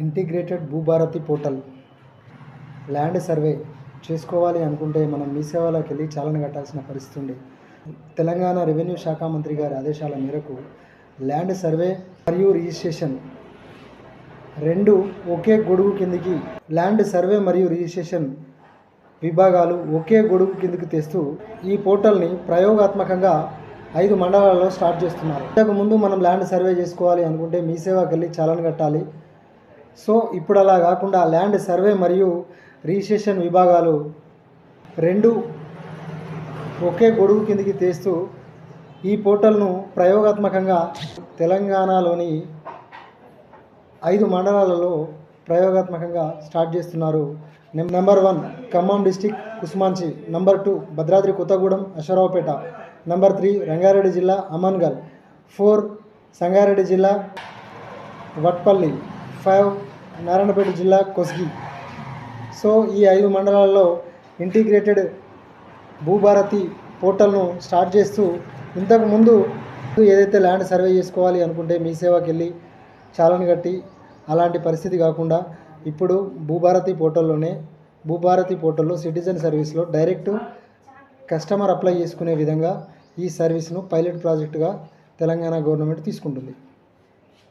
Integrated Bhubharati portal land survey చేసుకోవాలి అనుకుంటే మనం మీ సేవలోకి వెళ్ళి చాలన కట్టాల్సిన పరిస్థితి ఉంది. తెలంగాణ రెవెన్యూ శాఖ మంత్రి గారి ఆదేశాల మేరకు ల్యాండ్ సర్వే మరియు రిజిస్ట్రేషన్ రెండు ఒకే గొడుగు కిందికి, ల్యాండ్ సర్వే మరియు రిజిస్ట్రేషన్ విభాగాలు ఒకే గొడుగు కిందికి తెస్తూ ఈ పోర్టల్ని ప్రయోగాత్మకంగా 5 మండలాల్లో స్టార్ట్ చేస్తున్నారు. ఇంతకుముందు మనం ల్యాండ్ సర్వే చేసుకోవాలి అనుకుంటే మీ సేవకి వెళ్ళి చాలన కట్టాలి. సో ఇప్పుడు అలా కాకుండా ల్యాండ్ సర్వే మరియు రిజిస్ట్రేషన్ విభాగాలు రెండు ఒకే గొడుగు కిందికి తెస్తూ ఈ పోర్టల్ను ప్రయోగాత్మకంగా తెలంగాణలోని 5 మండలాలలో ప్రయోగాత్మకంగా స్టార్ట్ చేస్తున్నారు. Number 1 Khammam district Kusumanchi, number 2 Bhadradri Kothagudem Aswaraopeta, number 3 Rangareddy జిల్లా అమన్గల్, 4 సంగారెడ్డి జిల్లా వట్పల్లి, 5 నారాయణపేట జిల్లా కొస్గి. సో ఈ 5 మండలాల్లో ఇంటిగ్రేటెడ్ భూభారతి పోర్టల్ను స్టార్ట్ చేస్తూ ఇంతకుముందు ఏదైతే ల్యాండ్ సర్వే చేసుకోవాలి అనుకుంటే మీ సేవకి వెళ్ళి చాలన కట్టి అలాంటి పరిస్థితి కాకుండా ఇప్పుడు భూభారతి పోర్టల్లో సిటిజన్ సర్వీస్లో డైరెక్ట్ కస్టమర్ అప్లై చేసుకునే విధంగా ఈ సర్వీస్ను పైలట్ ప్రాజెక్టుగా తెలంగాణ గవర్నమెంట్ తీసుకుంటుంది.